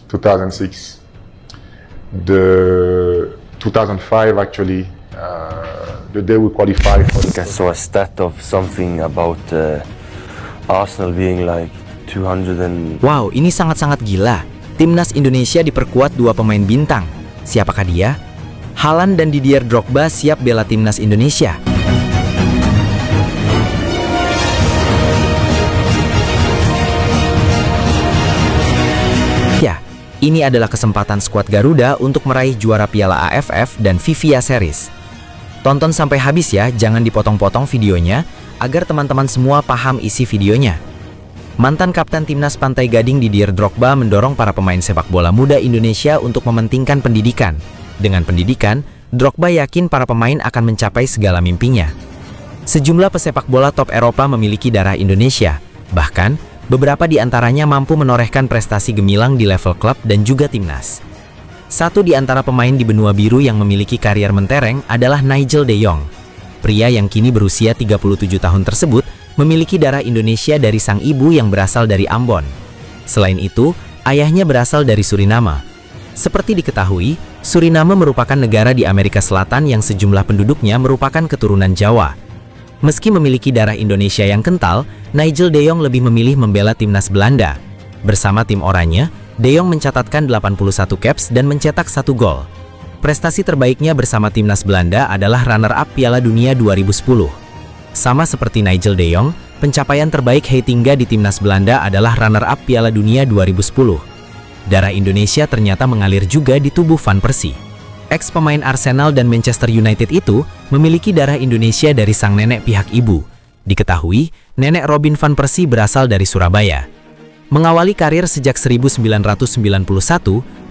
2006. The 2005 actually, the day we qualified for the. I saw a stat of something about Arsenal being like 200 and. Wow, ini sangat-sangat gila. Timnas Indonesia diperkuat 2 pemain bintang. Siapakah dia? Haaland dan Didier Drogba siap bela Timnas Indonesia. Ya, ini adalah kesempatan skuad Garuda untuk meraih juara Piala AFF dan Vivia Series. Tonton sampai habis ya, jangan dipotong-potong videonya, agar teman-teman semua paham isi videonya. Mantan Kapten Timnas Pantai Gading Didier Drogba mendorong para pemain sepak bola muda Indonesia untuk mementingkan pendidikan. Dengan pendidikan, Drogba yakin para pemain akan mencapai segala mimpinya. Sejumlah pesepak bola top Eropa memiliki darah Indonesia, bahkan beberapa di antaranya mampu menorehkan prestasi gemilang di level klub dan juga timnas. Satu di antara pemain di benua biru yang memiliki karier mentereng adalah Nigel de Jong. Pria yang kini berusia 37 tahun tersebut memiliki darah Indonesia dari sang ibu yang berasal dari Ambon. Selain itu, ayahnya berasal dari Suriname. Seperti diketahui, Suriname merupakan negara di Amerika Selatan yang sejumlah penduduknya merupakan keturunan Jawa. Meski memiliki darah Indonesia yang kental, Nigel de Jong lebih memilih membela timnas Belanda. Bersama tim oranye, de Jong mencatatkan 81 caps dan mencetak 1 gol. Prestasi terbaiknya bersama timnas Belanda adalah runner-up Piala Dunia 2010. Sama seperti Nigel de Jong, pencapaian terbaik Heitinga di timnas Belanda adalah runner-up Piala Dunia 2010. Darah Indonesia ternyata mengalir juga di tubuh Van Persie. Ex pemain Arsenal dan Manchester United itu memiliki darah Indonesia dari sang nenek pihak ibu. Diketahui, nenek Robin Van Persie berasal dari Surabaya. Mengawali karir sejak 1991,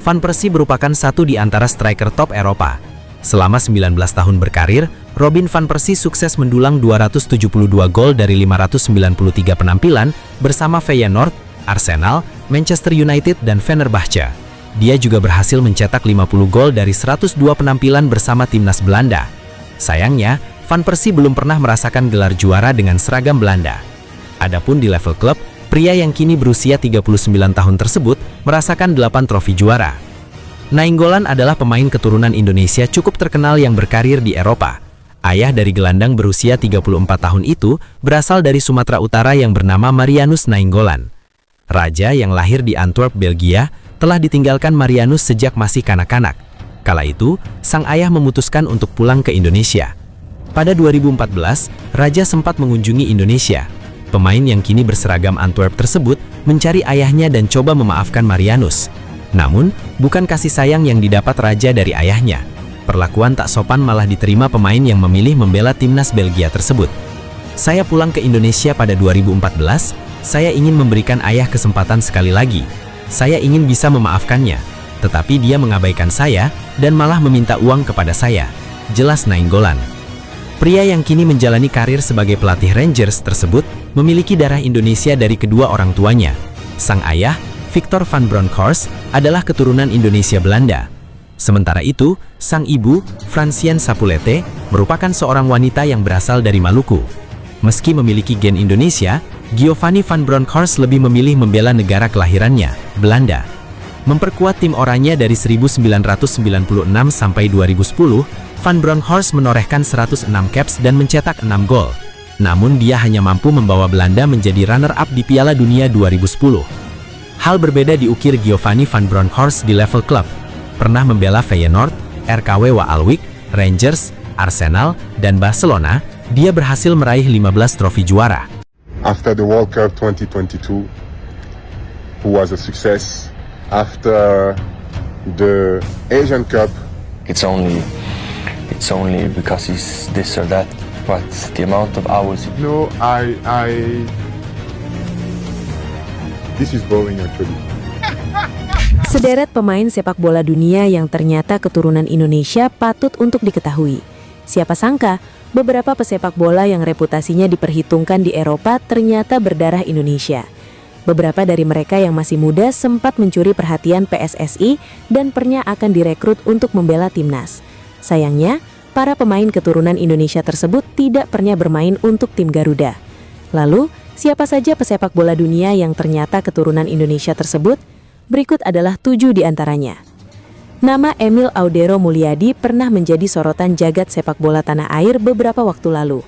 Van Persie merupakan satu di antara striker top Eropa. Selama 19 tahun berkarir, Robin Van Persie sukses mendulang 272 gol dari 593 penampilan bersama Feyenoord, Arsenal, Manchester United, dan Fenerbahce. Dia juga berhasil mencetak 50 gol dari 102 penampilan bersama timnas Belanda. Sayangnya, Van Persie belum pernah merasakan gelar juara dengan seragam Belanda. Adapun di level klub, pria yang kini berusia 39 tahun tersebut merasakan 8 trofi juara. Nainggolan adalah pemain keturunan Indonesia cukup terkenal yang berkarir di Eropa. Ayah dari gelandang berusia 34 tahun itu berasal dari Sumatera Utara yang bernama Marianus Nainggolan. Raja yang lahir di Antwerp, Belgia, telah ditinggalkan Marianus sejak masih kanak-kanak. Kala itu, sang ayah memutuskan untuk pulang ke Indonesia. Pada 2014, Raja sempat mengunjungi Indonesia. Pemain yang kini berseragam Antwerp tersebut mencari ayahnya dan coba memaafkan Marianus. Namun, bukan kasih sayang yang didapat Raja dari ayahnya. Perlakuan tak sopan malah diterima pemain yang memilih membela timnas Belgia tersebut. Saya pulang ke Indonesia pada 2014, saya ingin memberikan ayah kesempatan sekali lagi. Saya ingin bisa memaafkannya, tetapi dia mengabaikan saya dan malah meminta uang kepada saya. Jelas Nainggolan. Pria yang kini menjalani karir sebagai pelatih Rangers tersebut memiliki darah Indonesia dari kedua orang tuanya. Sang ayah, Victor van Bronckhorst, adalah keturunan Indonesia Belanda. Sementara itu, sang ibu, Franciane Sapulete, merupakan seorang wanita yang berasal dari Maluku. Meski memiliki gen Indonesia, Giovanni van Bronckhorst lebih memilih membela negara kelahirannya, Belanda. Memperkuat tim oranye dari 1996 sampai 2010, Van Bronckhorst menorehkan 106 caps dan mencetak 6 gol. Namun dia hanya mampu membawa Belanda menjadi runner-up di Piala Dunia 2010. Hal berbeda diukir Giovanni van Bronckhorst di level klub. Pernah membela Feyenoord, RKW Waalwijk, Rangers, Arsenal, dan Barcelona, dia berhasil meraih 15 trofi juara. After the World Cup 2022, who was a success. After the Asian Cup, It's only because he's this or that, but the amount of hours. no, this is boring actually. Sederet pemain sepak bola dunia yang ternyata keturunan Indonesia patut untuk diketahui. Siapa sangka, beberapa pesepak bola yang reputasinya diperhitungkan di Eropa ternyata berdarah Indonesia. Beberapa dari mereka yang masih muda sempat mencuri perhatian PSSI dan pernah akan direkrut untuk membela timnas. Sayangnya, para pemain keturunan Indonesia tersebut tidak pernah bermain untuk tim Garuda. Lalu, siapa saja pesepak bola dunia yang ternyata keturunan Indonesia tersebut? Berikut adalah 7 di antaranya. Nama Emil Audero Mulyadi pernah menjadi sorotan jagat sepak bola tanah air beberapa waktu lalu.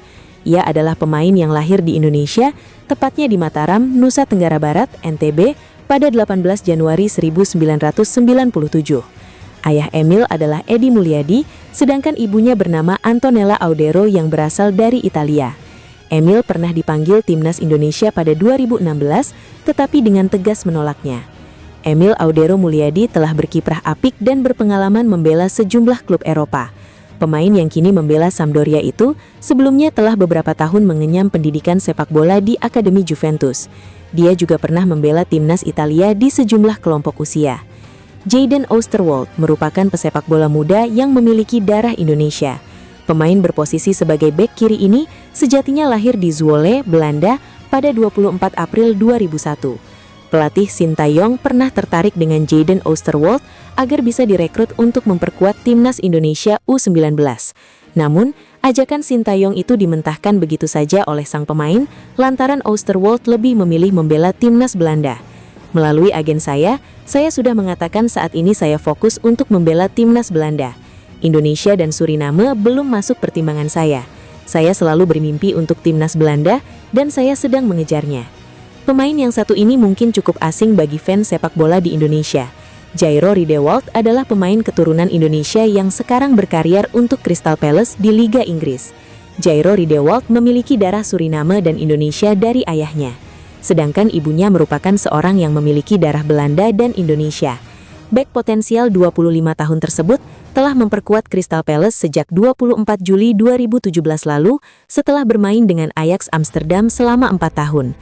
Ia adalah pemain yang lahir di Indonesia, tepatnya di Mataram, Nusa Tenggara Barat, NTB, pada 18 Januari 1997. Ayah Emil adalah Edi Mulyadi, sedangkan ibunya bernama Antonella Audero yang berasal dari Italia. Emil pernah dipanggil timnas Indonesia pada 2016, tetapi dengan tegas menolaknya. Emil Audero Mulyadi telah berkiprah apik dan berpengalaman membela sejumlah klub Eropa. Pemain yang kini membela Sampdoria itu sebelumnya telah beberapa tahun mengenyam pendidikan sepak bola di Akademi Juventus. Dia juga pernah membela timnas Italia di sejumlah kelompok usia. Jayden Oosterwolde merupakan pesepak bola muda yang memiliki darah Indonesia. Pemain berposisi sebagai bek kiri ini sejatinya lahir di Zwolle, Belanda pada 24 April 2001. Pelatih Sintayong pernah tertarik dengan Jayden Oosterwolde agar bisa direkrut untuk memperkuat timnas Indonesia U19. Namun, ajakan Sintayong itu dimentahkan begitu saja oleh sang pemain lantaran Oosterwolde lebih memilih membela timnas Belanda. Melalui agen saya sudah mengatakan saat ini saya fokus untuk membela timnas Belanda. Indonesia dan Suriname belum masuk pertimbangan saya. Saya selalu bermimpi untuk timnas Belanda dan saya sedang mengejarnya. Pemain yang satu ini mungkin cukup asing bagi fans sepak bola di Indonesia. Jairo Riedewald adalah pemain keturunan Indonesia yang sekarang berkarir untuk Crystal Palace di Liga Inggris. Jairo Riedewald memiliki darah Suriname dan Indonesia dari ayahnya. Sedangkan ibunya merupakan seorang yang memiliki darah Belanda dan Indonesia. Bek potensial 25 tahun tersebut telah memperkuat Crystal Palace sejak 24 Juli 2017 lalu setelah bermain dengan Ajax Amsterdam selama 4 tahun.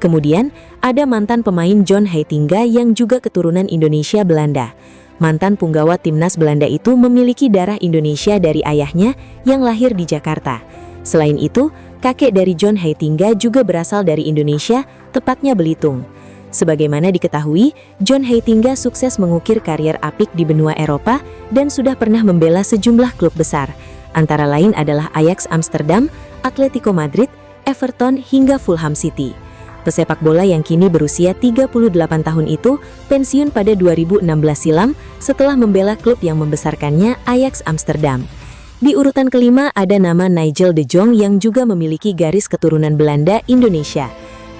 Kemudian, ada mantan pemain John Heitinga yang juga keturunan Indonesia Belanda. Mantan punggawa timnas Belanda itu memiliki darah Indonesia dari ayahnya yang lahir di Jakarta. Selain itu, kakek dari John Heitinga juga berasal dari Indonesia, tepatnya Belitung. Sebagaimana diketahui, John Heitinga sukses mengukir karier apik di benua Eropa dan sudah pernah membela sejumlah klub besar, antara lain adalah Ajax Amsterdam, Atletico Madrid, Everton hingga Fulham City. Pesepak bola yang kini berusia 38 tahun itu pensiun pada 2016 silam setelah membela klub yang membesarkannya, Ajax Amsterdam. Di urutan kelima ada nama Nigel de Jong yang juga memiliki garis keturunan Belanda Indonesia.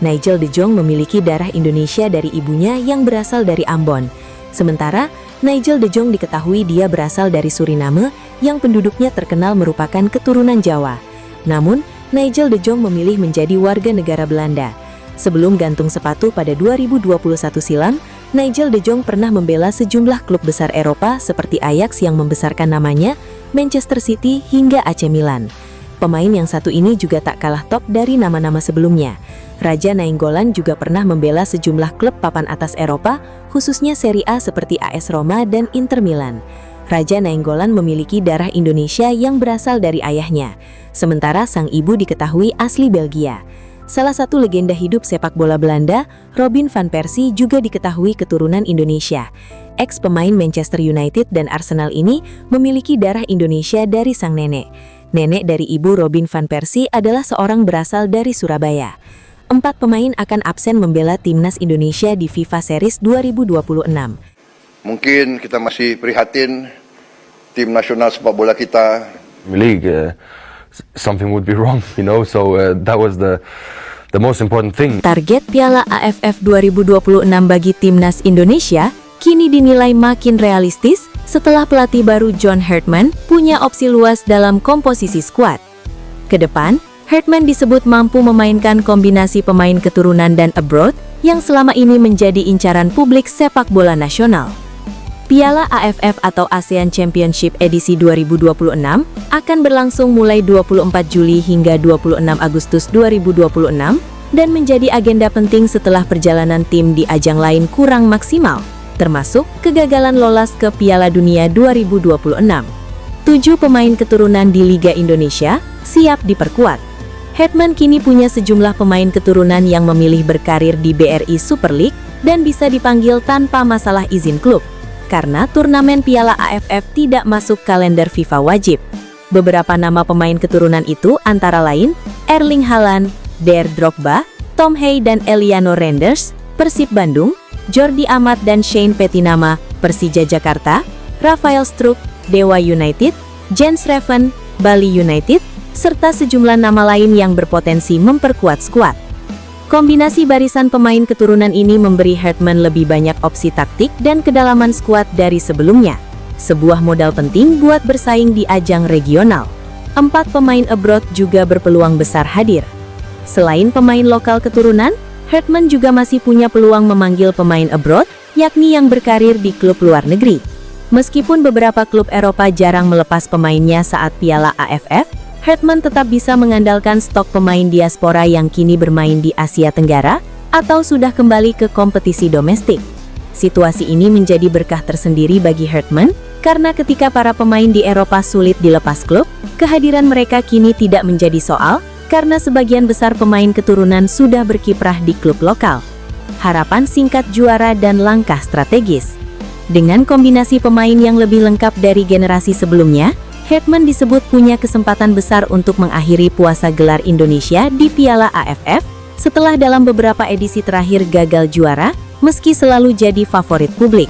Nigel de Jong memiliki darah Indonesia dari ibunya yang berasal dari Ambon. Sementara, Nigel de Jong diketahui dia berasal dari Suriname yang penduduknya terkenal merupakan keturunan Jawa. Namun, Nigel de Jong memilih menjadi warga negara Belanda. Sebelum gantung sepatu pada 2021 silam, Nigel de Jong pernah membela sejumlah klub besar Eropa seperti Ajax yang membesarkan namanya, Manchester City hingga AC Milan. Pemain yang satu ini juga tak kalah top dari nama-nama sebelumnya. Raja Nainggolan juga pernah membela sejumlah klub papan atas Eropa, khususnya Serie A seperti AS Roma dan Inter Milan. Raja Nainggolan memiliki darah Indonesia yang berasal dari ayahnya, sementara sang ibu diketahui asli Belgia. Salah satu legenda hidup sepak bola Belanda, Robin van Persie juga diketahui keturunan Indonesia. Ex-pemain Manchester United dan Arsenal ini memiliki darah Indonesia dari sang nenek. Nenek dari ibu Robin van Persie adalah seorang berasal dari Surabaya. 4 pemain akan absen membela timnas Indonesia di FIFA Series 2026. Mungkin kita masih prihatin tim nasional sepak bola kita. League, something would be wrong, so that was the most important thing. Target Piala AFF 2026 bagi timnas Indonesia kini dinilai makin realistis setelah pelatih baru John Hartman punya opsi luas dalam komposisi skuad. Kedepan, Hartman disebut mampu memainkan kombinasi pemain keturunan dan abroad yang selama ini menjadi incaran publik sepak bola nasional. Piala AFF atau ASEAN Championship edisi 2026 akan berlangsung mulai 24 Juli hingga 26 Agustus 2026 dan menjadi agenda penting setelah perjalanan tim di ajang lain kurang maksimal, termasuk kegagalan lolos ke Piala Dunia 2026. 7 pemain keturunan di Liga Indonesia siap diperkuat. Hartman kini punya sejumlah pemain keturunan yang memilih berkarir di BRI Super League dan bisa dipanggil tanpa masalah izin klub, karena turnamen Piala AFF tidak masuk kalender FIFA wajib. Beberapa nama pemain keturunan itu antara lain Erling Haaland, Der Drogba, Tom Hey dan Eliano Renders, Persib Bandung, Jordi Amat dan Shane Petinama, Persija Jakarta, Rafael Struijk, Dewa United, Jens Reven, Bali United, serta sejumlah nama lain yang berpotensi memperkuat skuad. Kombinasi barisan pemain keturunan ini memberi Hartman lebih banyak opsi taktik dan kedalaman skuad dari sebelumnya. Sebuah modal penting buat bersaing di ajang regional. 4 pemain abroad juga berpeluang besar hadir. Selain pemain lokal keturunan, Hartman juga masih punya peluang memanggil pemain abroad, yakni yang berkarir di klub luar negeri. Meskipun beberapa klub Eropa jarang melepas pemainnya saat Piala AFF, Hartman tetap bisa mengandalkan stok pemain diaspora yang kini bermain di Asia Tenggara atau sudah kembali ke kompetisi domestik. Situasi ini menjadi berkah tersendiri bagi Hartman, karena ketika para pemain di Eropa sulit dilepas klub, kehadiran mereka kini tidak menjadi soal, karena sebagian besar pemain keturunan sudah berkiprah di klub lokal. Harapan singkat juara dan langkah strategis. Dengan kombinasi pemain yang lebih lengkap dari generasi sebelumnya, Hartman disebut punya kesempatan besar untuk mengakhiri puasa gelar Indonesia di Piala AFF, setelah dalam beberapa edisi terakhir gagal juara, meski selalu jadi favorit publik.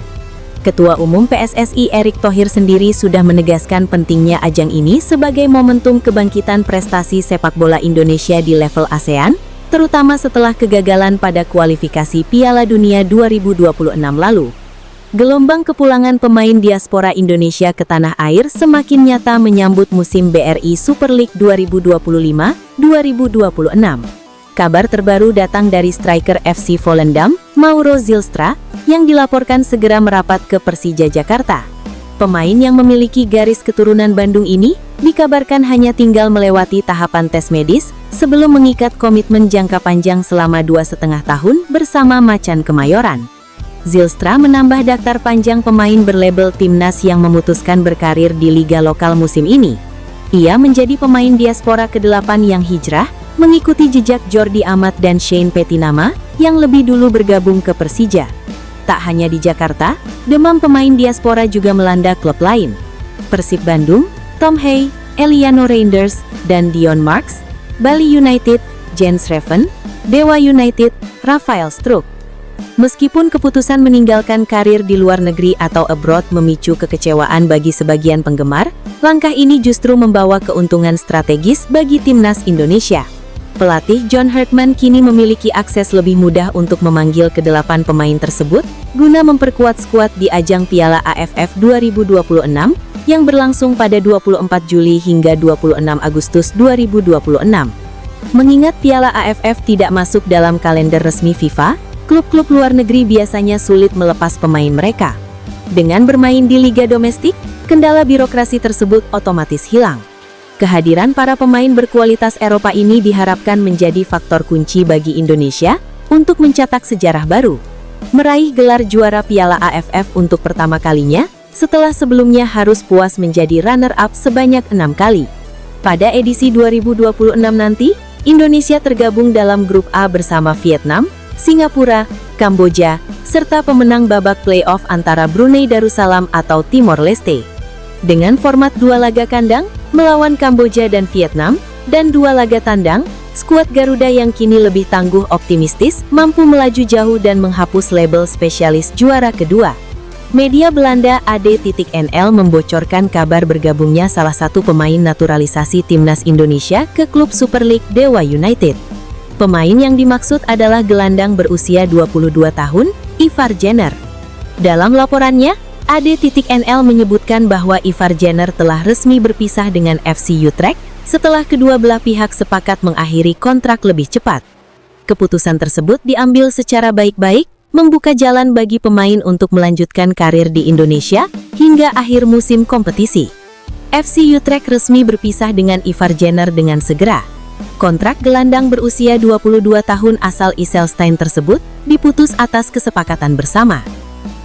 Ketua Umum PSSI Erick Thohir sendiri sudah menegaskan pentingnya ajang ini sebagai momentum kebangkitan prestasi sepak bola Indonesia di level ASEAN, terutama setelah kegagalan pada kualifikasi Piala Dunia 2026 lalu. Gelombang kepulangan pemain diaspora Indonesia ke tanah air semakin nyata menyambut musim BRI Super League 2025-2026. Kabar terbaru datang dari striker FC Volendam, Mauro Zylstra, yang dilaporkan segera merapat ke Persija Jakarta. Pemain yang memiliki garis keturunan Bandung ini dikabarkan hanya tinggal melewati tahapan tes medis sebelum mengikat komitmen jangka panjang selama 2,5 tahun bersama Macan Kemayoran. Zylstra menambah daftar panjang pemain berlabel timnas yang memutuskan berkarir di liga lokal musim ini. Ia menjadi pemain diaspora ke-8 yang hijrah, mengikuti jejak Jordi Amat dan Shane Petinama yang lebih dulu bergabung ke Persija. Tak hanya di Jakarta, demam pemain diaspora juga melanda klub lain. Persib Bandung, Tom Hay, Eliano Reinders, dan Dion Marks, Bali United, Jens Reven, Dewa United, Rafael Struijk. Meskipun keputusan meninggalkan karir di luar negeri atau abroad memicu kekecewaan bagi sebagian penggemar, langkah ini justru membawa keuntungan strategis bagi timnas Indonesia. Pelatih John Hartman kini memiliki akses lebih mudah untuk memanggil ke-8 pemain tersebut guna memperkuat skuad di ajang Piala AFF 2026 yang berlangsung pada 24 Juli hingga 26 Agustus 2026. Mengingat Piala AFF tidak masuk dalam kalender resmi FIFA, klub-klub luar negeri biasanya sulit melepas pemain mereka. Dengan bermain di liga domestik, kendala birokrasi tersebut otomatis hilang. Kehadiran para pemain berkualitas Eropa ini diharapkan menjadi faktor kunci bagi Indonesia untuk mencetak sejarah baru, meraih gelar juara Piala AFF untuk pertama kalinya, setelah sebelumnya harus puas menjadi runner-up sebanyak 6 kali. Pada edisi 2026 nanti, Indonesia tergabung dalam grup A bersama Vietnam, Singapura, Kamboja, serta pemenang babak playoff antara Brunei Darussalam atau Timor Leste. Dengan format 2 laga kandang, melawan Kamboja dan Vietnam, dan 2 laga tandang, skuad Garuda yang kini lebih tangguh optimistis mampu melaju jauh dan menghapus label spesialis juara kedua. Media Belanda AD.NL membocorkan kabar bergabungnya salah satu pemain naturalisasi timnas Indonesia ke klub Super League Dewa United. Pemain yang dimaksud adalah gelandang berusia 22 tahun, Ivar Jenner. Dalam laporannya, AD.NL menyebutkan bahwa Ivar Jenner telah resmi berpisah dengan FC Utrecht setelah kedua belah pihak sepakat mengakhiri kontrak lebih cepat. Keputusan tersebut diambil secara baik-baik, membuka jalan bagi pemain untuk melanjutkan karir di Indonesia hingga akhir musim kompetisi. FC Utrecht resmi berpisah dengan Ivar Jenner dengan segera. Kontrak gelandang berusia 22 tahun asal Ijsselstein tersebut diputus atas kesepakatan bersama.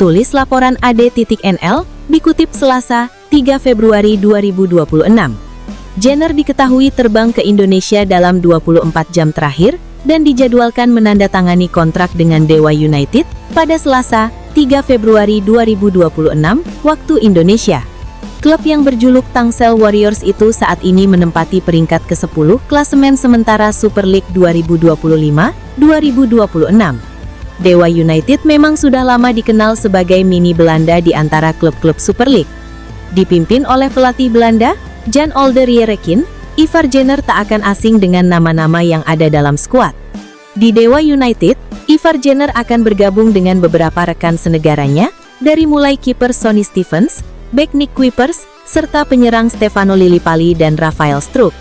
Tulis laporan AD.NL, dikutip Selasa, 3 Februari 2026. Jenner diketahui terbang ke Indonesia dalam 24 jam terakhir dan dijadwalkan menandatangani kontrak dengan Dewa United pada Selasa, 3 Februari 2026, waktu Indonesia. Klub yang berjuluk Tangsel Warriors itu saat ini menempati peringkat ke-10 klasemen sementara Super League 2025-2026. Dewa United memang sudah lama dikenal sebagai mini Belanda di antara klub-klub Super League. Dipimpin oleh pelatih Belanda, Jan Olderierrekin, Ivar Jenner tak akan asing dengan nama-nama yang ada dalam skuad. Di Dewa United, Ivar Jenner akan bergabung dengan beberapa rekan senegaranya, dari mulai kiper Sonny Stevens, bek Nick Kuipers, serta penyerang Stefano Lillipali dan Rafael Struijk.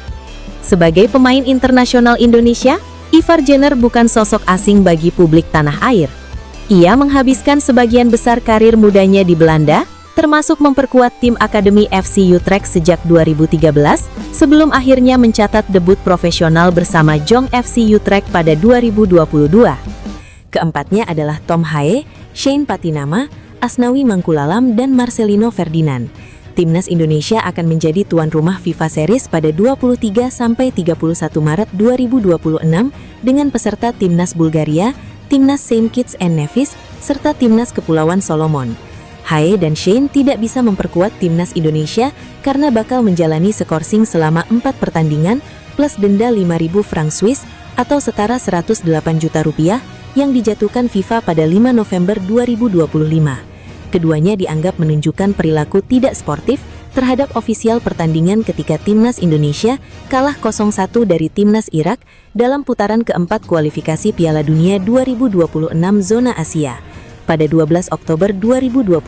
Sebagai pemain internasional Indonesia, Ivar Jenner bukan sosok asing bagi publik tanah air. Ia menghabiskan sebagian besar karir mudanya di Belanda, termasuk memperkuat tim Akademi FC Utrecht sejak 2013, sebelum akhirnya mencatat debut profesional bersama Jong FC Utrecht pada 2022. Keempatnya adalah Tom Haye, Shane Patinama, Asnawi Mangkulalam, dan Marcelino Ferdinand. Timnas Indonesia akan menjadi tuan rumah FIFA Series pada 23 sampai 31 Maret 2026 dengan peserta Timnas Bulgaria, Timnas Saint Kitts and Nevis, serta Timnas Kepulauan Solomon. Haye dan Shane tidak bisa memperkuat Timnas Indonesia karena bakal menjalani skorsing selama 4 pertandingan plus denda 5.000 franc Swiss atau setara 108 juta rupiah yang dijatuhkan FIFA pada 5 November 2025. Keduanya dianggap menunjukkan perilaku tidak sportif terhadap ofisial pertandingan ketika Timnas Indonesia kalah 0-1 dari Timnas Irak dalam putaran keempat kualifikasi Piala Dunia 2026 zona Asia pada 12 Oktober 2025.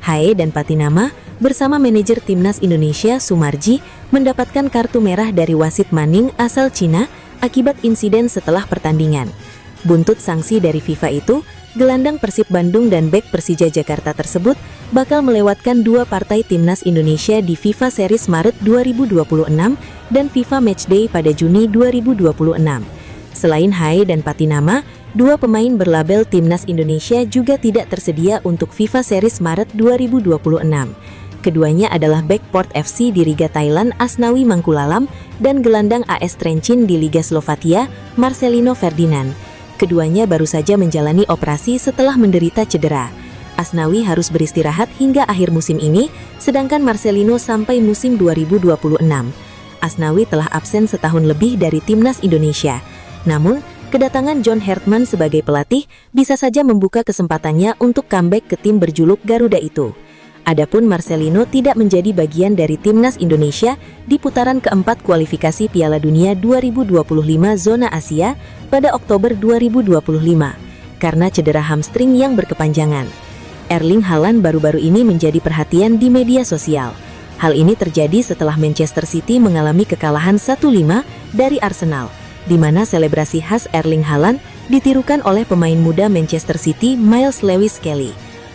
Haye dan Patinama bersama manajer Timnas Indonesia Sumarji mendapatkan kartu merah dari wasit Manning asal Cina akibat insiden setelah pertandingan. Buntut sanksi dari FIFA itu, gelandang Persib Bandung dan bek Persija Jakarta tersebut bakal melewatkan 2 partai Timnas Indonesia di FIFA Series Maret 2026 dan FIFA Matchday pada Juni 2026. Selain Haye dan Patinama, 2 pemain berlabel Timnas Indonesia juga tidak tersedia untuk FIFA Series Maret 2026. Keduanya adalah bek Port FC di Riga Thailand Asnawi Mangkulalam dan gelandang AS Trencin di Liga Slovakia Marcelino Ferdinand. Keduanya baru saja menjalani operasi setelah menderita cedera. Asnawi harus beristirahat hingga akhir musim ini, sedangkan Marcelino sampai musim 2026. Asnawi telah absen setahun lebih dari Timnas Indonesia. Namun, kedatangan John Hartman sebagai pelatih bisa saja membuka kesempatannya untuk comeback ke tim berjuluk Garuda itu. Adapun Marcelino tidak menjadi bagian dari Timnas Indonesia di putaran keempat kualifikasi Piala Dunia 2025 zona Asia pada Oktober 2025 karena cedera hamstring yang berkepanjangan. Erling Haaland baru-baru ini menjadi perhatian di media sosial. Hal ini terjadi setelah Manchester City mengalami kekalahan 1-5 dari Arsenal, di mana selebrasi khas Erling Haaland ditirukan oleh pemain muda Manchester City Miles Lewis-Skelly.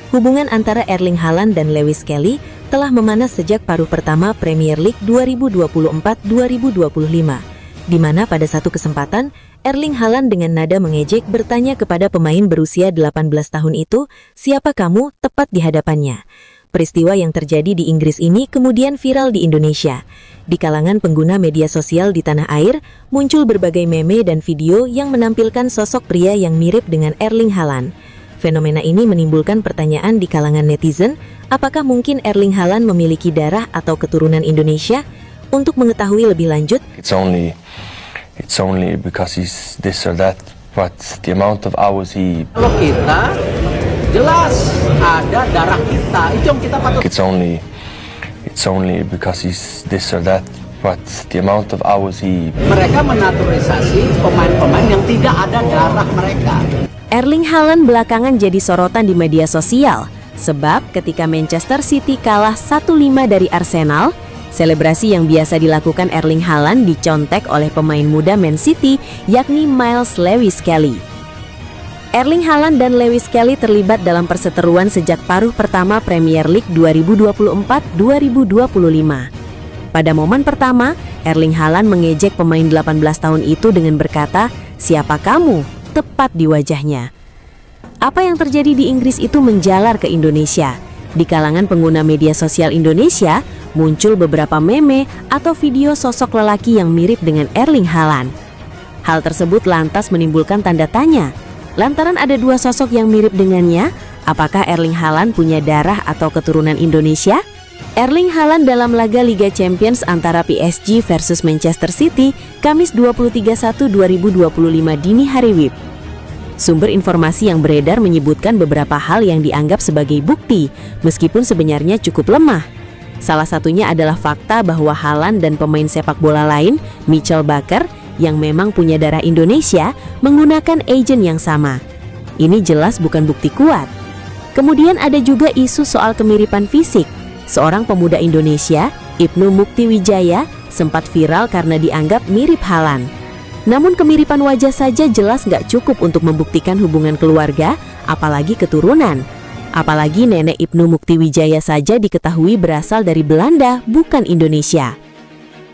Hubungan antara Erling Haaland dan Lewis-Skelly telah memanas sejak paruh pertama Premier League 2024-2025, di mana pada satu kesempatan Erling Haaland dengan nada mengejek bertanya kepada pemain berusia 18 tahun itu, "Siapa kamu?" tepat di hadapannya. Peristiwa yang terjadi di Inggris ini kemudian viral di Indonesia. Di kalangan pengguna media sosial di tanah air, muncul berbagai meme dan video yang menampilkan sosok pria yang mirip dengan Erling Haaland. Fenomena ini menimbulkan pertanyaan di kalangan netizen, apakah mungkin Erling Haaland memiliki darah atau keturunan Indonesia? Untuk mengetahui lebih lanjut, It's only because he's this or that, but the amount of hours he... Kalau kita jelas ada darah kita, itu yang kita patut. It's only because he's this or that, but the amount of hours he... Mereka menaturalisasi pemain-pemain yang tidak ada darah mereka. Erling Haaland belakangan jadi sorotan di media sosial, sebab ketika Manchester City kalah 1-5 dari Arsenal, selebrasi yang biasa dilakukan Erling Haaland dicontek oleh pemain muda Man City, yakni Miles Lewis-Skelly. Erling Haaland dan Lewis-Skelly terlibat dalam perseteruan sejak paruh pertama Premier League 2024-2025. Pada momen pertama, Erling Haaland mengejek pemain 18 tahun itu dengan berkata, "Siapa kamu?" tepat di wajahnya. Apa yang terjadi di Inggris itu menjalar ke Indonesia. Di kalangan pengguna media sosial Indonesia, muncul beberapa meme atau video sosok lelaki yang mirip dengan Erling Haaland. Hal tersebut lantas menimbulkan tanda tanya. Lantaran ada 2 sosok yang mirip dengannya, apakah Erling Haaland punya darah atau keturunan Indonesia? Erling Haaland dalam laga Liga Champions antara PSG versus Manchester City, Kamis 23/1/2025 dini hari WIB. Sumber informasi yang beredar menyebutkan beberapa hal yang dianggap sebagai bukti, meskipun sebenarnya cukup lemah. Salah satunya adalah fakta bahwa Haaland dan pemain sepak bola lain, Michel Bakker, yang memang punya darah Indonesia, menggunakan agen yang sama. Ini jelas bukan bukti kuat. Kemudian ada juga isu soal kemiripan fisik. Seorang pemuda Indonesia, Ibnu Mukti Wijaya, sempat viral karena dianggap mirip Haaland. Namun kemiripan wajah saja jelas nggak cukup untuk membuktikan hubungan keluarga, apalagi keturunan. Apalagi nenek Ibnu Mukti Wijaya saja diketahui berasal dari Belanda, bukan Indonesia.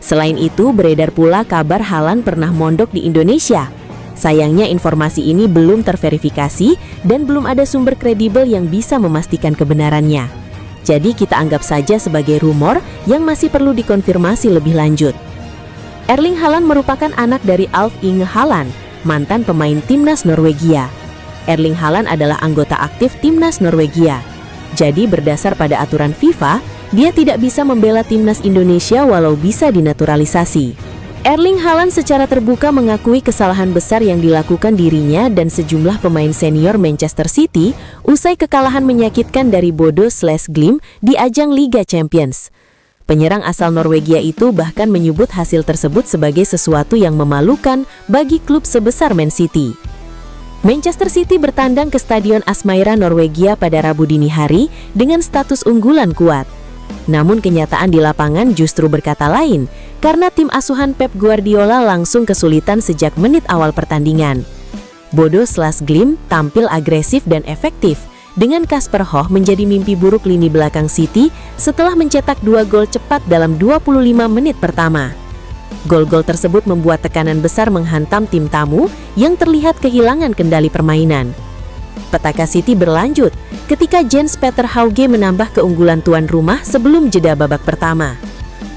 Selain itu, beredar pula kabar Haaland pernah mondok di Indonesia. Sayangnya informasi ini belum terverifikasi dan belum ada sumber kredibel yang bisa memastikan kebenarannya. Jadi kita anggap saja sebagai rumor yang masih perlu dikonfirmasi lebih lanjut. Erling Haaland merupakan anak dari Alf Inge Haaland, mantan pemain timnas Norwegia. Erling Haaland adalah anggota aktif timnas Norwegia. Jadi berdasar pada aturan FIFA, dia tidak bisa membela timnas Indonesia walau bisa dinaturalisasi. Erling Haaland secara terbuka mengakui kesalahan besar yang dilakukan dirinya dan sejumlah pemain senior Manchester City usai kekalahan menyakitkan dari Bodo/Glimt di ajang Liga Champions. Penyerang asal Norwegia itu bahkan menyebut hasil tersebut sebagai sesuatu yang memalukan bagi klub sebesar Man City. Manchester City bertandang ke Stadion Aspmyra Norwegia pada Rabu dini hari dengan status unggulan kuat. Namun kenyataan di lapangan justru berkata lain, karena tim asuhan Pep Guardiola langsung kesulitan sejak menit awal pertandingan. Bodo/Glimt tampil agresif dan efektif, dengan Kasper Hoh menjadi mimpi buruk lini belakang City setelah mencetak 2 gol cepat dalam 25 menit pertama. Gol-gol tersebut membuat tekanan besar menghantam tim tamu yang terlihat kehilangan kendali permainan. Petaka City berlanjut ketika Jens Peter Hauge menambah keunggulan tuan rumah sebelum jeda babak pertama.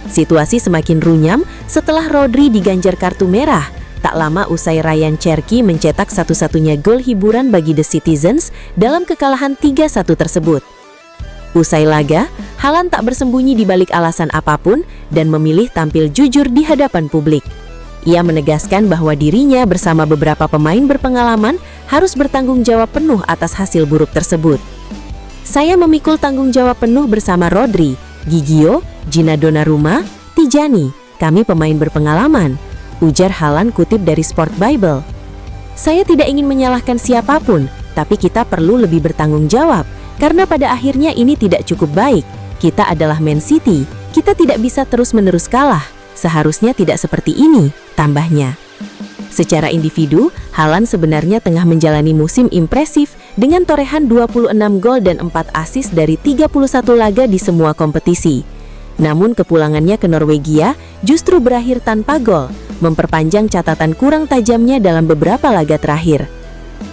Situasi semakin runyam setelah Rodri diganjar kartu merah. Tak lama usai Ryan Cherki mencetak satu-satunya gol hiburan bagi The Citizens dalam kekalahan 3-1 tersebut. Usai laga, Haaland tak bersembunyi di balik alasan apapun dan memilih tampil jujur di hadapan publik. Ia menegaskan bahwa dirinya bersama beberapa pemain berpengalaman harus bertanggung jawab penuh atas hasil buruk tersebut. Saya memikul tanggung jawab penuh bersama Rodri, Gigio, Gina Donnarumma, Tijani. Kami pemain berpengalaman, ujar Haaland kutip dari Sport Bible. Saya tidak ingin menyalahkan siapapun, tapi kita perlu lebih bertanggung jawab, karena pada akhirnya ini tidak cukup baik. Kita adalah Man City, kita tidak bisa terus-menerus kalah. Seharusnya tidak seperti ini, tambahnya. Secara individu, Haaland sebenarnya tengah menjalani musim impresif dengan torehan 26 gol dan 4 assist dari 31 laga di semua kompetisi. Namun kepulangannya ke Norwegia justru berakhir tanpa gol, memperpanjang catatan kurang tajamnya dalam beberapa laga terakhir.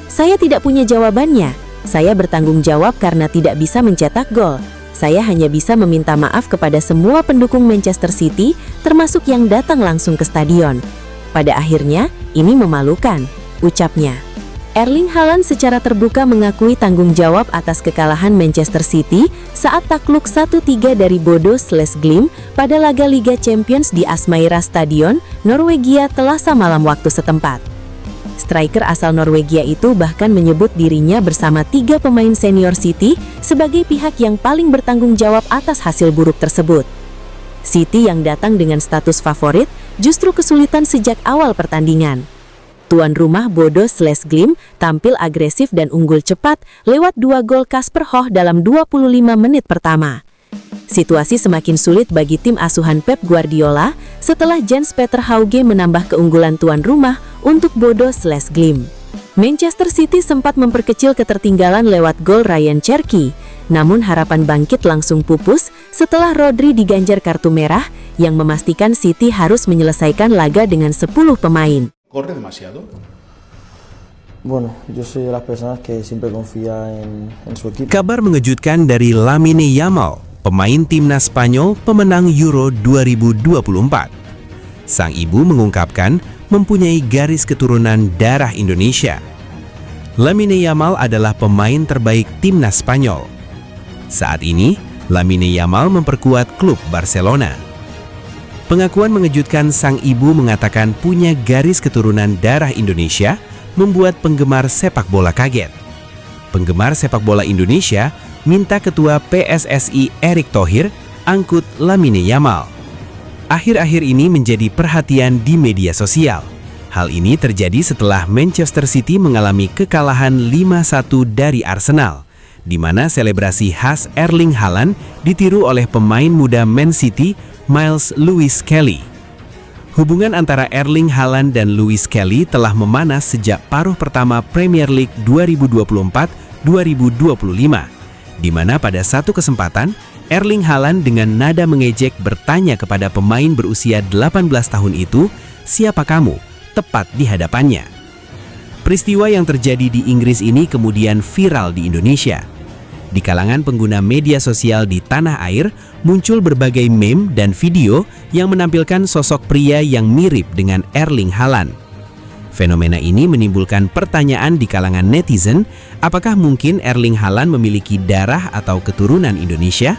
Saya tidak punya jawabannya. Saya bertanggung jawab karena tidak bisa mencetak gol. Saya hanya bisa meminta maaf kepada semua pendukung Manchester City, termasuk yang datang langsung ke stadion. Pada akhirnya, ini memalukan, ucapnya. Erling Haaland secara terbuka mengakui tanggung jawab atas kekalahan Manchester City saat takluk 1-3 dari Bodo/Glimt pada laga Liga Champions di Aspmyra Stadion, Norwegia Selasa malam waktu setempat. Striker asal Norwegia itu bahkan menyebut dirinya bersama 3 pemain senior City sebagai pihak yang paling bertanggung jawab atas hasil buruk tersebut. City yang datang dengan status favorit justru kesulitan sejak awal pertandingan. Tuan rumah Bodo/Glimt tampil agresif dan unggul cepat lewat 2 gol Kasper Hoh dalam 25 menit pertama. Situasi semakin sulit bagi tim asuhan Pep Guardiola setelah Jens Peter Hauge menambah keunggulan tuan rumah untuk Bodo/Glimt. Manchester City sempat memperkecil ketertinggalan lewat gol Ryan Cherki, namun harapan bangkit langsung pupus setelah Rodri diganjar kartu merah yang memastikan City harus menyelesaikan laga dengan 10 pemain. ¿Corre demasiado? Bueno, yo soy de las personas que siempre confía en su equipo. Kabar mengejutkan dari Lamine Yamal, pemain timnas Spanyol pemenang Euro 2024. Sang ibu mengungkapkan mempunyai garis keturunan darah Indonesia. Lamine Yamal adalah pemain terbaik timnas Spanyol. Saat ini, Lamine Yamal memperkuat klub Barcelona. Pengakuan mengejutkan sang ibu mengatakan punya garis keturunan darah Indonesia membuat penggemar sepak bola kaget. Penggemar sepak bola Indonesia minta Ketua PSSI Erick Thohir angkut Lamine Yamal. Akhir-akhir ini menjadi perhatian di media sosial. Hal ini terjadi setelah Manchester City mengalami kekalahan 5-1 dari Arsenal, di mana selebrasi khas Erling Haaland ditiru oleh pemain muda Man City, Miles Lewis Kelly. Hubungan antara Erling Haaland dan Lewis Kelly telah memanas sejak paruh pertama Premier League 2024-2025, di mana pada satu kesempatan, Erling Haaland dengan nada mengejek bertanya kepada pemain berusia 18 tahun itu, "Siapa kamu?" tepat di hadapannya. Peristiwa yang terjadi di Inggris ini kemudian viral di Indonesia. Di kalangan pengguna media sosial di tanah air, muncul berbagai meme dan video yang menampilkan sosok pria yang mirip dengan Erling Haaland. Fenomena ini menimbulkan pertanyaan di kalangan netizen, apakah mungkin Erling Haaland memiliki darah atau keturunan Indonesia?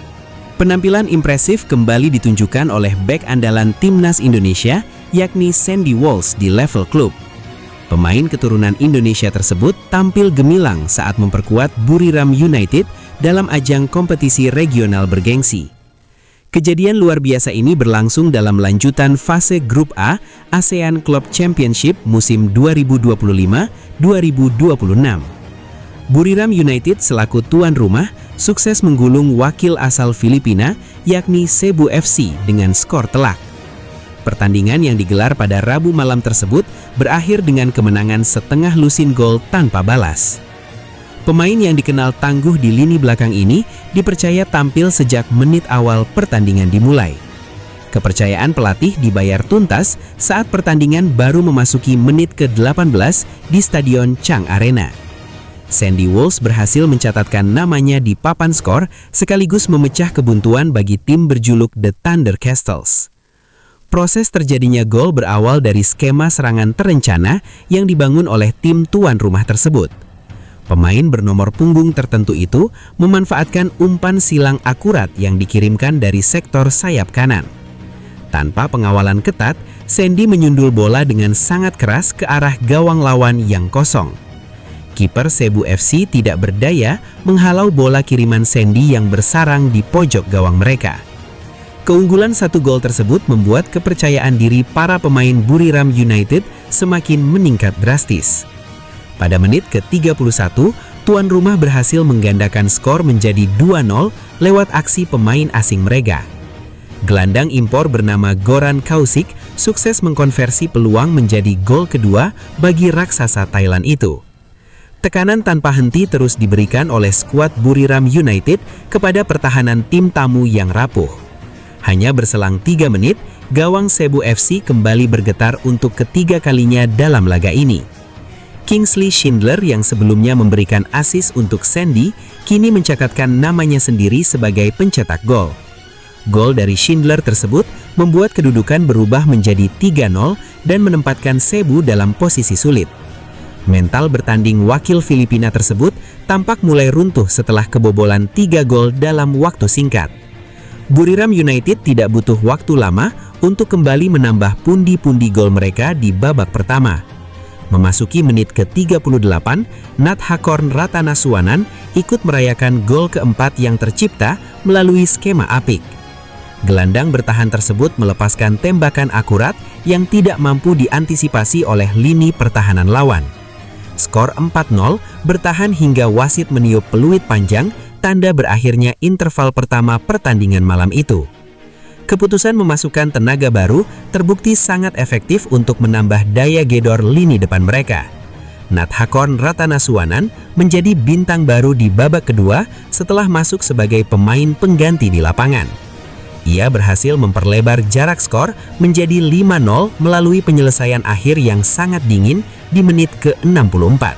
Penampilan impresif kembali ditunjukkan oleh bek andalan timnas Indonesia, yakni Sandy Walsh di Level Club. Pemain keturunan Indonesia tersebut tampil gemilang saat memperkuat Buriram United dalam ajang kompetisi regional bergengsi. Kejadian luar biasa ini berlangsung dalam lanjutan fase Grup A ASEAN Club Championship musim 2025-2026. Buriram United selaku tuan rumah sukses menggulung wakil asal Filipina yakni Cebu FC dengan skor telak. Pertandingan yang digelar pada Rabu malam tersebut berakhir dengan kemenangan setengah lusin gol tanpa balas. Pemain yang dikenal tangguh di lini belakang ini dipercaya tampil sejak menit awal pertandingan dimulai. Kepercayaan pelatih dibayar tuntas saat pertandingan baru memasuki menit ke-18 di Stadion Chang Arena. Sandy Walsh berhasil mencatatkan namanya di papan skor sekaligus memecah kebuntuan bagi tim berjuluk The Thunder Castles. Proses terjadinya gol berawal dari skema serangan terencana yang dibangun oleh tim tuan rumah tersebut. Pemain bernomor punggung tertentu itu memanfaatkan umpan silang akurat yang dikirimkan dari sektor sayap kanan. Tanpa pengawalan ketat, Sandy menyundul bola dengan sangat keras ke arah gawang lawan yang kosong. Kiper Cebu FC tidak berdaya menghalau bola kiriman Sandy yang bersarang di pojok gawang mereka. Keunggulan satu gol tersebut membuat kepercayaan diri para pemain Buriram United semakin meningkat drastis. Pada menit ke-31, tuan rumah berhasil menggandakan skor menjadi 2-0 lewat aksi pemain asing mereka. Gelandang impor bernama Goran Kausik sukses mengkonversi peluang menjadi gol kedua bagi raksasa Thailand itu. Tekanan tanpa henti terus diberikan oleh skuad Buriram United kepada pertahanan tim tamu yang rapuh. Hanya berselang 3 menit, gawang Cebu FC kembali bergetar untuk ketiga kalinya dalam laga ini. Kingsley Schindler yang sebelumnya memberikan assist untuk Sandy, kini mencatatkan namanya sendiri sebagai pencetak gol. Gol dari Schindler tersebut membuat kedudukan berubah menjadi 3-0 dan menempatkan Cebu dalam posisi sulit. Mental bertanding wakil Filipina tersebut tampak mulai runtuh setelah kebobolan 3 gol dalam waktu singkat. Buriram United tidak butuh waktu lama untuk kembali menambah pundi-pundi gol mereka di babak pertama. Memasuki menit ke-38, Nathakorn Ratanasuanan ikut merayakan gol keempat yang tercipta melalui skema apik. Gelandang bertahan tersebut melepaskan tembakan akurat yang tidak mampu diantisipasi oleh lini pertahanan lawan. Skor 4-0 bertahan hingga wasit meniup peluit panjang tanda berakhirnya interval pertama pertandingan malam itu. Keputusan memasukkan tenaga baru terbukti sangat efektif untuk menambah daya gedor lini depan mereka. Nathakorn Ratanasuanan menjadi bintang baru di babak kedua setelah masuk sebagai pemain pengganti di lapangan. Ia berhasil memperlebar jarak skor menjadi 5-0 melalui penyelesaian akhir yang sangat dingin di menit ke-64.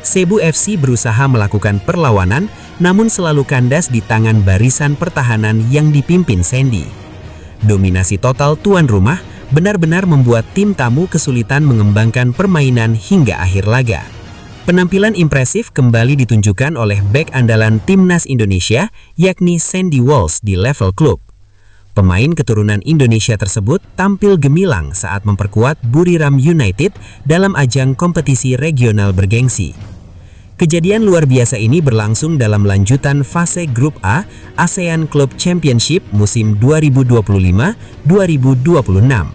Cebu FC berusaha melakukan perlawanan namun selalu kandas di tangan barisan pertahanan yang dipimpin Sandy. Dominasi total tuan rumah benar-benar membuat tim tamu kesulitan mengembangkan permainan hingga akhir laga. Penampilan impresif kembali ditunjukkan oleh bek andalan timnas Indonesia yakni Sandy Walsh di Level Club. Pemain keturunan Indonesia tersebut tampil gemilang saat memperkuat Buriram United dalam ajang kompetisi regional bergengsi. Kejadian luar biasa ini berlangsung dalam lanjutan fase Grup A ASEAN Club Championship musim 2025-2026.